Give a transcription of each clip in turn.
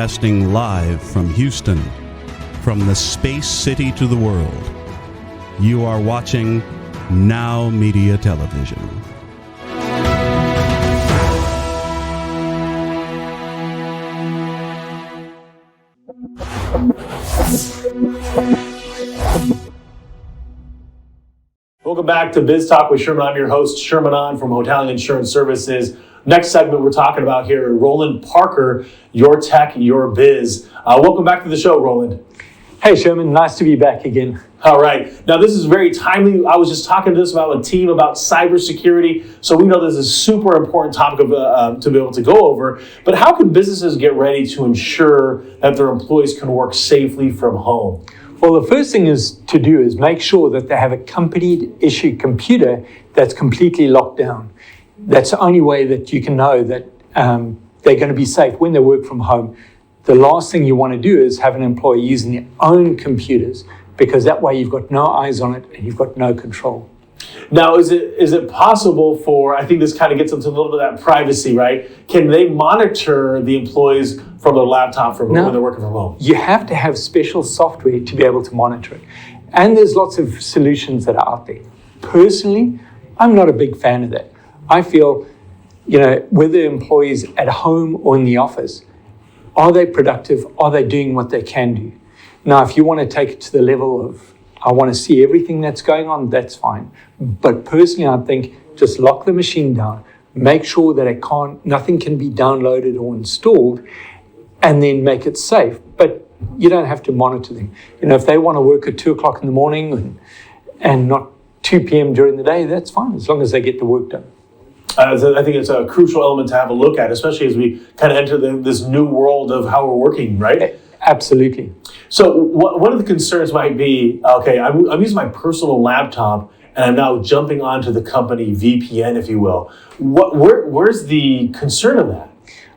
Broadcasting live from Houston, from the space city to the world. You are watching Now Media Television. Welcome back to Biz Talk with Sherman. I'm your host, Sherman On from Hotel Insurance Services. Next segment we're talking about here, Roland Parker, Your Tech, Your Biz. Welcome back to the show, Roland. Hey, Sherman. Nice to be back again. All right. Now, this is very timely. I was just talking to this about a team about cybersecurity, so we know this is a super important topic to be able to go over. But how can businesses get ready to ensure that their employees can work safely from home? Well, the first thing to do is make sure that they have a company-issued computer that's completely locked down. That's the only way that you can know that they're going to be safe when they work from home. The last thing you want to do is have an employee using their own computers, because that way you've got no eyes on it and you've got no control. Now, is it possible for, I think this kind of gets into a little bit of that privacy, right? Can they monitor the employees from their laptop when they're working from home? You have to have special software to be able to monitor it. And there's lots of solutions that are out there. Personally, I'm not a big fan of that. I feel, whether employees at home or in the office, are they productive? Are they doing what they can do? Now, if you want to take it to the level of, I want to see everything that's going on, that's fine. But personally, I think just lock the machine down, make sure that nothing can be downloaded or installed, and then make it safe. But you don't have to monitor them. If they want to work at 2 o'clock in the morning and not 2 p.m. during the day, that's fine, as long as they get the work done. I think it's a crucial element to have a look at, especially as we kind of enter this new world of how we're working, right? Absolutely. So one of the concerns might be, okay, I'm using my personal laptop and I'm now jumping onto the company VPN, if you will. Where's the concern of that?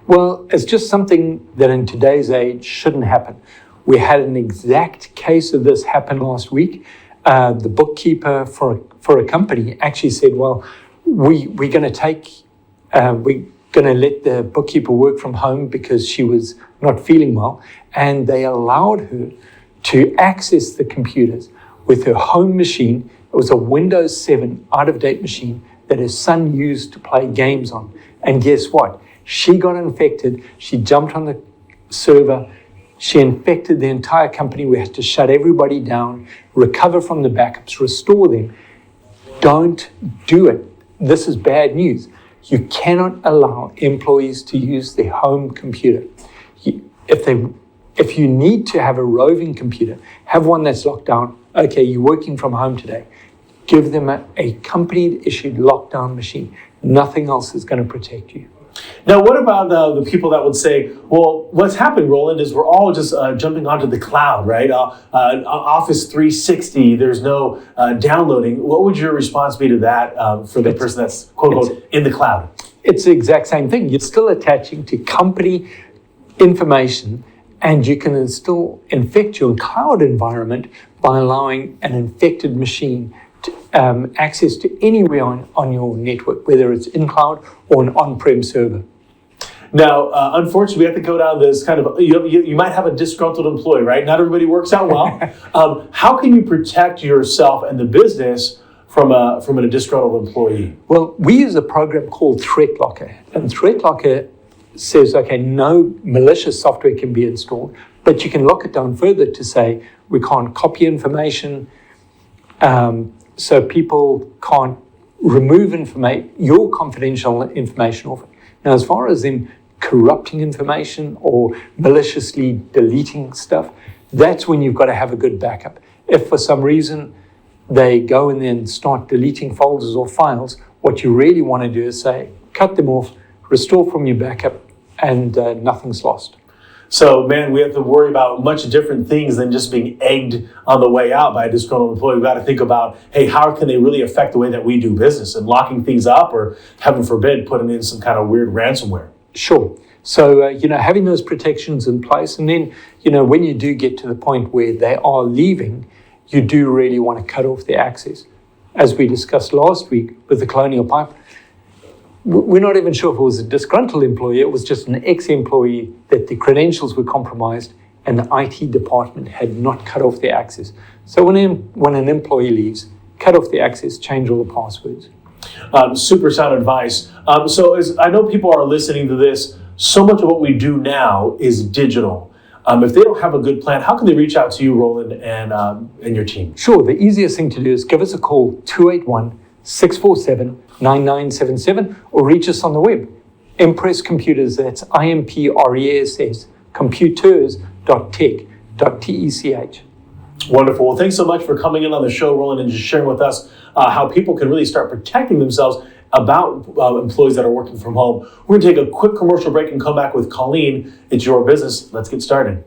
Well, it's just something that in today's age shouldn't happen. We had an exact case of this happen last week. The bookkeeper for a company actually said, well, we're going to let the bookkeeper work from home because she was not feeling well, and they allowed her to access the computers with her home machine. It was a Windows 7 out-of-date machine that her son used to play games on. And guess what? She got infected. She jumped on the server. She infected the entire company. We had to shut everybody down, recover from the backups, restore them. Don't do it. This is bad news. You cannot allow employees to use their home computer. If you need to have a roving computer, have one that's locked down. Okay, you're working from home today. Give them a company-issued lockdown machine. Nothing else is going to protect you. Now, what about the people that would say, well, what's happened, Roland, is we're all just jumping onto the cloud, right? Office 360, there's no downloading. What would your response be to that for the person that's, quote unquote, in the cloud? It's the exact same thing. You're still attaching to company information, and you can still infect your cloud environment by allowing an infected machine access to anywhere on your network, whether it's in cloud or an on-prem server. Now, unfortunately, we have to go down this kind of, you might have a disgruntled employee, right? Not everybody works out well. How can you protect yourself and the business from a disgruntled employee? Well, we use a program called Threat Locker, and Threat Locker says, okay, no malicious software can be installed, but you can lock it down further to say we can't copy information, so people can't remove your confidential information off it. Now, as far as them corrupting information or maliciously deleting stuff, that's when you've got to have a good backup. If for some reason they go in there and start deleting folders or files, what you really want to do is say, cut them off, restore from your backup, and nothing's lost. So, man, we have to worry about much different things than just being egged on the way out by a disgruntled employee. We've got to think about, hey, how can they really affect the way that we do business, and locking things up, or heaven forbid, putting in some kind of weird ransomware. Sure. So, having those protections in place, and then, when you do get to the point where they are leaving, you do really want to cut off their access. As we discussed last week with the Colonial Pipe, we're not even sure if it was a disgruntled employee. It was just an ex-employee that the credentials were compromised and the IT department had not cut off their access. So when an employee leaves, cut off the access, change all the passwords. Super sound advice. So as I know people are listening to this, so much of what we do now is digital. If they don't have a good plan, how can they reach out to you, Roland, and your team? Sure. The easiest thing to do is give us a call, 281-647-9977, or reach us on the web. Impress Computers, that's IMPRESS, computers.tech.tech. Wonderful. Well, thanks so much for coming in on the show, Roland, and just sharing with us how people can really start protecting themselves about employees that are working from home. We're going to take a quick commercial break and come back with Colleen. It's your business. Let's get started.